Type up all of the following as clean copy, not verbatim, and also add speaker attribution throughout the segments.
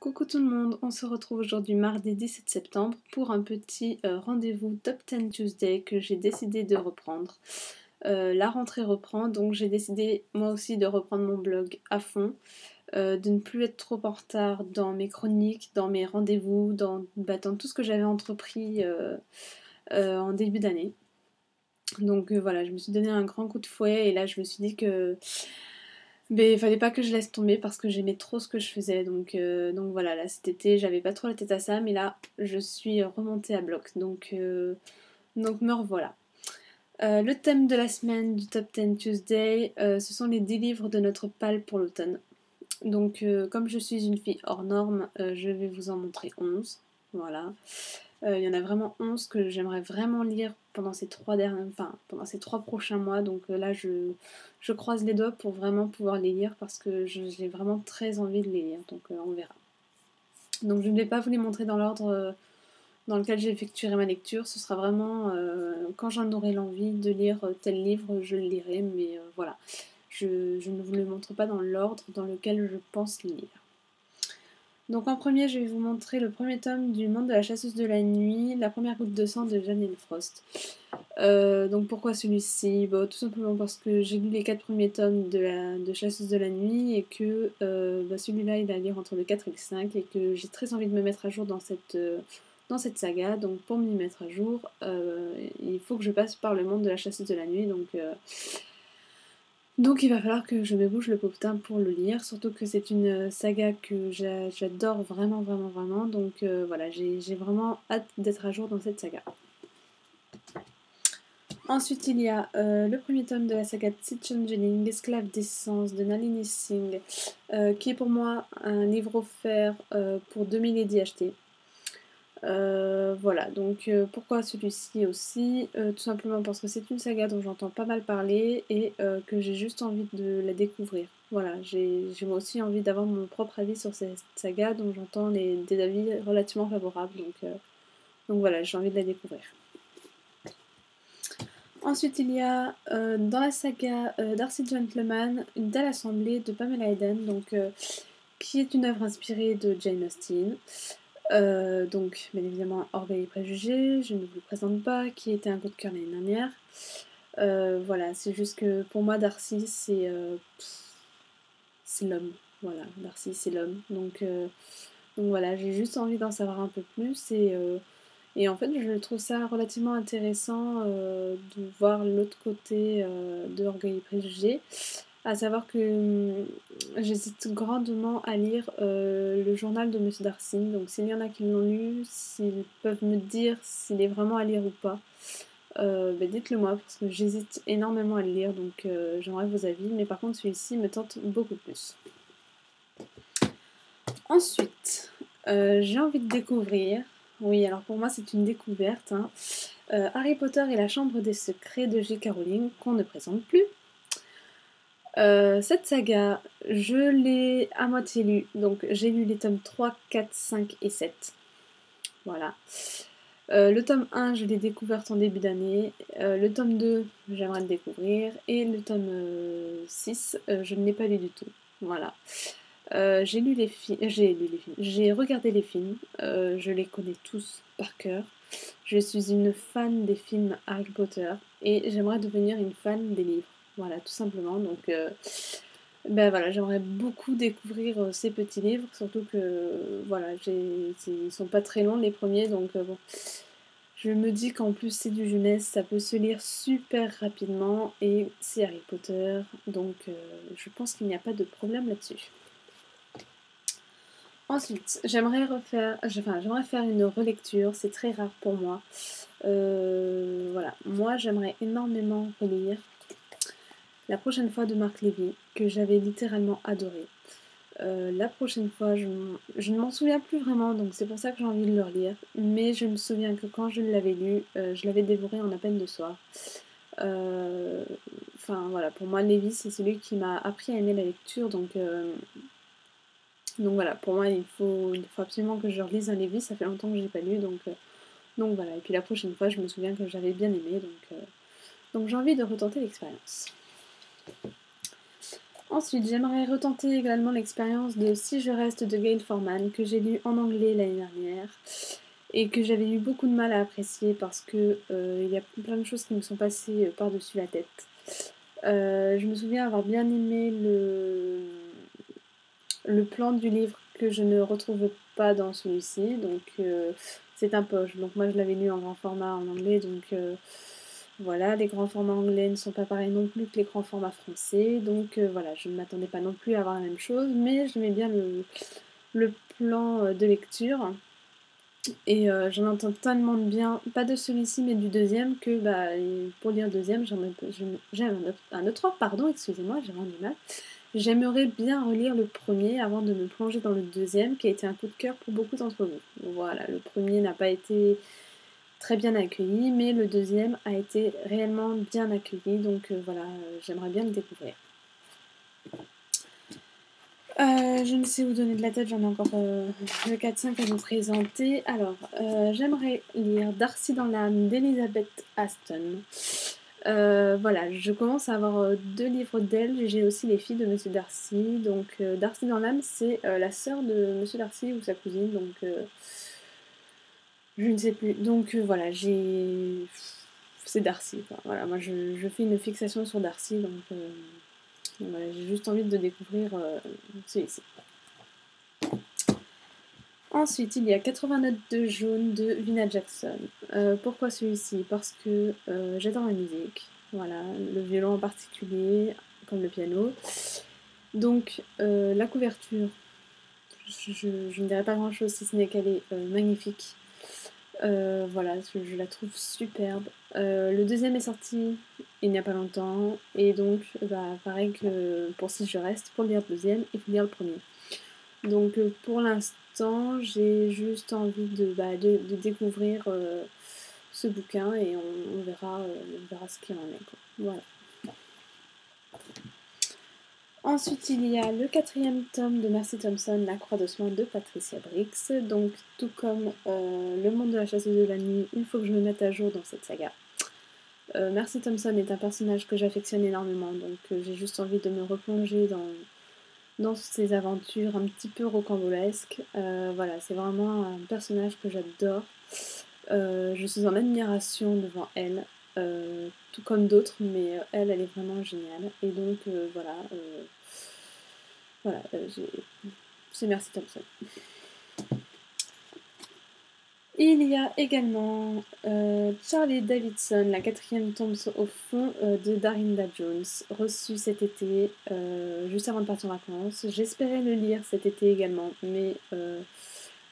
Speaker 1: Coucou tout le monde, on se retrouve aujourd'hui mardi 17 septembre pour un petit rendez-vous Top 10 Tuesday que j'ai décidé de reprendre. La rentrée reprend, donc j'ai décidé moi aussi de reprendre mon blog à fond, de ne plus être trop en retard dans mes chroniques, dans mes rendez-vous, dans tout ce que j'avais entrepris en début d'année. Donc voilà, je me suis donné un grand coup de fouet et là je me suis dit que mais il fallait pas que je laisse tomber parce que j'aimais trop ce que je faisais. Donc voilà, là cet été, j'avais pas trop la tête à ça, mais là, je suis remontée à bloc. Donc me revoilà. Le thème de la semaine du Top 10 Tuesday, ce sont les 10 livres de notre pal pour l'automne. Donc comme je suis une fille hors norme, je vais vous en montrer 11. Voilà. Il y en a vraiment 11 que j'aimerais vraiment lire pendant pendant ces 3 prochains mois. Donc là, je croise les doigts pour vraiment pouvoir les lire parce que j'ai vraiment très envie de les lire. Donc on verra. Donc je ne vais pas vous les montrer dans l'ordre dans lequel j'effectuerai ma lecture. Ce sera vraiment quand j'en aurai l'envie de lire tel livre, je le lirai. Mais voilà, je ne vous le montre pas dans l'ordre dans lequel je pense lire. Donc en premier, je vais vous montrer le premier tome du Monde de la chasseuse de la nuit, la première goutte de sang de Janelle Frost. Donc pourquoi celui-ci? Tout simplement parce que j'ai lu les 4 premiers tomes de Chasseuse de la nuit et que celui-là il est à lire entre le 4 et le 5 et que j'ai très envie de me mettre à jour dans cette saga. Donc pour m'y mettre à jour, il faut que je passe par le Monde de la chasseuse de la nuit. Donc il va falloir que je me bouge le popotin pour le lire, surtout que c'est une saga que j'adore vraiment, vraiment, vraiment. Donc voilà, j'ai vraiment hâte d'être à jour dans cette saga. Ensuite, il y a le premier tome de la saga Changeling, l'esclave d'essence de Nalini Singh, qui est pour moi un livre offert pour 2000 Lady acheté. Voilà, donc pourquoi celui-ci aussi? Tout simplement parce que c'est une saga dont j'entends pas mal parler et que j'ai juste envie de la découvrir. Voilà, j'ai moi aussi envie d'avoir mon propre avis sur cette saga dont j'entends des avis relativement favorables. Donc voilà, j'ai envie de la découvrir. Ensuite, il y a dans la saga Darcy Gentleman, une telle assemblée de Pamela Eden, qui est une œuvre inspirée de Jane Austen. Donc, bien évidemment, Orgueil et Préjugés, je ne vous le présente pas, qui était un coup de cœur l'année dernière. Voilà, c'est juste que pour moi, Darcy, c'est l'homme. Voilà, Darcy, c'est l'homme. Donc voilà, j'ai juste envie d'en savoir un peu plus et en fait, je trouve ça relativement intéressant de voir l'autre côté de Orgueil et Préjugés. À savoir que j'hésite grandement à lire le journal de Monsieur Darcy. Donc s'il y en a qui l'ont lu, s'ils peuvent me dire s'il est vraiment à lire ou pas, dites-le moi parce que j'hésite énormément à le lire. Donc j'aimerais vos avis. Mais par contre celui-ci me tente beaucoup plus. Ensuite, j'ai envie de découvrir. Oui, alors pour moi c'est une découverte. Harry Potter et la Chambre des Secrets de J.K. Rowling, qu'on ne présente plus. Cette saga, je l'ai à moitié lue. Donc j'ai lu les tomes 3, 4, 5 et 7. Voilà. Le tome 1, je l'ai découvert en début d'année. Le tome 2, j'aimerais le découvrir. Et le tome 6, je ne l'ai pas lu du tout. Voilà. J'ai regardé les films, je les connais tous par cœur. Je suis une fan des films Harry Potter et j'aimerais devenir une fan des livres. Voilà, tout simplement. Donc, voilà, j'aimerais beaucoup découvrir ces petits livres, surtout que voilà, ils sont pas très longs les premiers, donc bon. Je me dis qu'en plus c'est du jeunesse, ça peut se lire super rapidement et c'est Harry Potter, donc je pense qu'il n'y a pas de problème là-dessus. Ensuite, j'aimerais faire une relecture, c'est très rare pour moi. Voilà, moi j'aimerais énormément relire La prochaine fois de Marc Lévy, que j'avais littéralement adoré. La prochaine fois, je ne m'en souviens plus vraiment, donc c'est pour ça que j'ai envie de le relire. Mais je me souviens que quand je l'avais lu, je l'avais dévoré en à peine 2 soirs. Enfin voilà, pour moi, Lévy, c'est celui qui m'a appris à aimer la lecture, donc voilà, pour moi, il faut absolument que je relise un Lévy, ça fait longtemps que je n'ai pas lu, donc voilà. Et puis la prochaine fois, je me souviens que j'avais bien aimé, donc j'ai envie de retenter l'expérience. Ensuite, j'aimerais retenter également l'expérience de Si je reste de Gail Forman, que j'ai lu en anglais l'année dernière et que j'avais eu beaucoup de mal à apprécier parce que il y a plein de choses qui me sont passées par-dessus la tête. Je me souviens avoir bien aimé le plan du livre que je ne retrouve pas dans celui-ci, donc c'est un poche. Donc moi je l'avais lu en grand format en anglais, donc voilà, les grands formats anglais ne sont pas pareils non plus que les grands formats français, donc voilà, je ne m'attendais pas non plus à avoir la même chose, mais j'aimais bien le plan de lecture. Et j'en entends tellement de bien, pas de celui-ci mais du deuxième, que bah, pour lire le deuxième, j'ai un autre offre, pardon, excusez-moi, j'ai vraiment du mal. J'aimerais bien relire le premier avant de me plonger dans le deuxième, qui a été un coup de cœur pour beaucoup d'entre vous. Voilà, le premier n'a pas été très bien accueilli, mais le deuxième a été réellement bien accueilli, donc voilà, j'aimerais bien le découvrir. Je ne sais où donner de la tête, j'en ai encore 4-5 à vous présenter. Alors, j'aimerais lire Darcy dans l'âme d'Elizabeth Aston. Voilà, je commence à avoir 2 livres d'elle. J'ai aussi Les filles de Monsieur Darcy. Donc, Darcy dans l'âme, c'est la sœur de Monsieur Darcy ou sa cousine. Donc, je ne sais plus. Donc, voilà, c'est Darcy, quoi. Voilà, moi, je fais une fixation sur Darcy. Donc, voilà, j'ai juste envie de découvrir celui-ci. Ensuite, il y a 80 notes de jaune de Vina Jackson. Pourquoi celui-ci? Parce que j'adore la musique, voilà, le violon en particulier, comme le piano. Donc, la couverture, je ne dirais pas grand-chose si ce n'est qu'elle est magnifique. Voilà, je la trouve superbe. Le deuxième est sorti il n'y a pas longtemps, et donc, bah, pareil que pour Si je reste, pour lire le deuxième, il faut lire le premier. Donc pour l'instant, j'ai juste envie de découvrir ce bouquin et on verra ce qu'il en est, quoi. Voilà. Ensuite, il y a le 4e tome de Mercy Thompson, La Croix d'Osman de Patricia Briggs. Donc, tout comme Le Monde de la Chasseuse de la Nuit, il faut que je me mette à jour dans cette saga. Mercy Thompson est un personnage que j'affectionne énormément, donc j'ai juste envie de me replonger dans ses aventures un petit peu rocambolesques. Voilà, c'est vraiment un personnage que j'adore. Je suis en admiration devant elle, tout comme d'autres, mais elle est vraiment géniale. Et donc voilà, c'est Mercy Thompson. Il y a également Charlie Davidson, la 4e tombe au fond de Darinda Jones, reçue cet été, juste avant de partir en vacances. J'espérais le lire cet été également, mais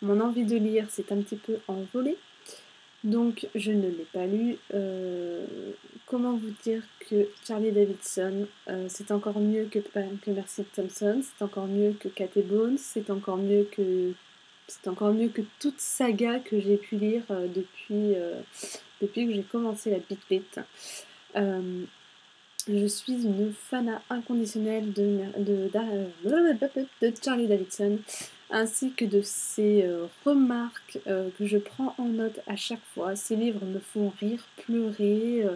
Speaker 1: mon envie de lire s'est un petit peu envolée, donc je ne l'ai pas lu. Comment vous dire que Charlie Davidson, c'est encore mieux que Mercy Thompson, c'est encore mieux que Cat et Bones, c'est encore mieux que toute saga que j'ai pu lire depuis que j'ai commencé la Beat Beat. Je suis une fan inconditionnelle de Charlie Davidson, ainsi que de ses remarques que je prends en note à chaque fois. Ses livres me font rire, pleurer.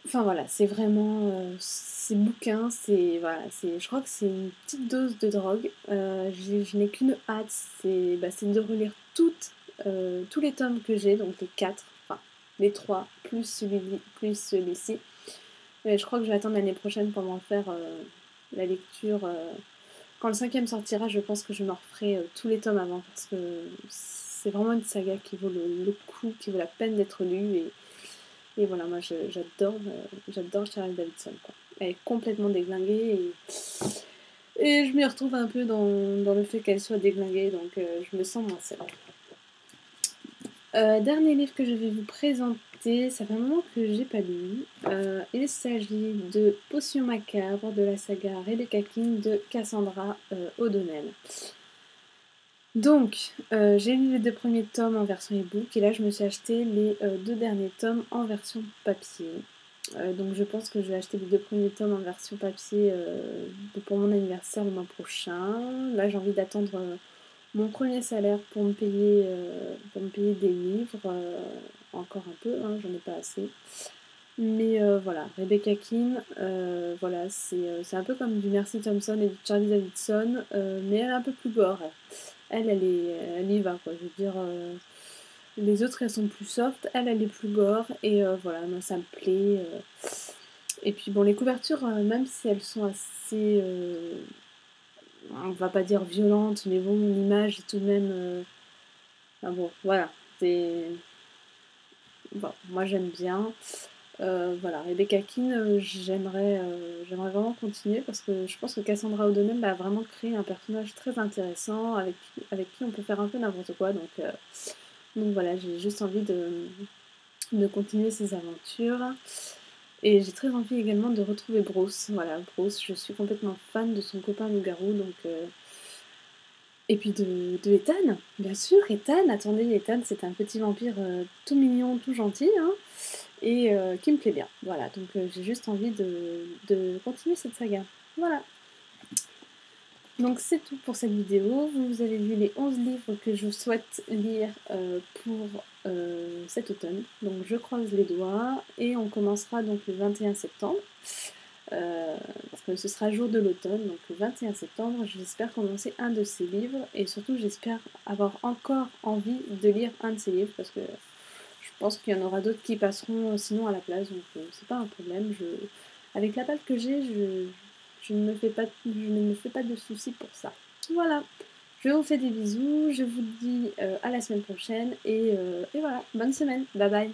Speaker 1: Enfin voilà, c'est vraiment ces bouquins, je crois que c'est une petite dose de drogue. Je n'ai qu'une hâte, c'est de relire tous les tomes que j'ai, donc les 4, enfin les 3 plus celui-ci. Je crois que je vais attendre l'année prochaine pour m'en faire la lecture. Quand le 5e sortira, je pense que je m'en referai tous les tomes avant, parce que c'est vraiment une saga qui vaut le coup, qui vaut la peine d'être lue. Et voilà, moi j'adore Charlie Davidson, quoi. Elle est complètement déglinguée et je m'y retrouve un peu dans le fait qu'elle soit déglinguée, donc je me sens moins seule. Dernier livre que je vais vous présenter, ça fait un moment que j'ai pas lu. Il s'agit de Potion macabre de la saga Rebecca King de Cassandra O'Donnell. Donc, j'ai lu les 2 premiers tomes en version e-book et là je me suis acheté les 2 derniers tomes en version papier. Donc je pense que je vais acheter les 2 premiers tomes en version papier pour mon anniversaire le mois prochain. Là j'ai envie d'attendre mon premier salaire pour me payer des livres, encore un peu, hein, j'en ai pas assez. Mais voilà, Rebecca Keane, voilà, c'est un peu comme du Mercy Thompson et du Charlie Davidson, mais elle est un peu plus gore. Elle y va, quoi. Je veux dire, les autres, elles sont plus soft, elle est plus gore, et voilà, moi, ça me plaît. Et puis, bon, les couvertures, même si elles sont assez, on va pas dire violentes, mais bon, l'image est tout de même... enfin bon, voilà, c'est... Bon, moi, j'aime bien. Voilà, Rebecca Keane, j'aimerais vraiment continuer parce que je pense que Cassandra O'Donnell a vraiment créé un personnage très intéressant avec qui on peut faire un peu n'importe quoi. Donc voilà, j'ai juste envie de continuer ses aventures. Et j'ai très envie également de retrouver Bruce. Voilà, Bruce, je suis complètement fan de son copain loup-garou. Et puis de Ethan, bien sûr, Ethan. Attendez, Ethan, c'est un petit vampire tout mignon, tout gentil, hein, et qui me plaît bien. Voilà, donc j'ai juste envie de continuer cette saga. Voilà. Donc c'est tout pour cette vidéo. Vous avez vu les 11 livres que je souhaite lire pour cet automne. Donc je croise les doigts et on commencera donc le 21 septembre. Parce que ce sera jour de l'automne, donc le 21 septembre, j'espère commencer un de ces livres et surtout j'espère avoir encore envie de lire un de ces livres parce que je pense qu'il y en aura d'autres qui passeront sinon à la place, donc c'est pas un problème. Avec la palle que j'ai, je ne me fais pas de soucis pour ça. Voilà, je vous fais des bisous, je vous dis à la semaine prochaine et voilà, bonne semaine, bye bye.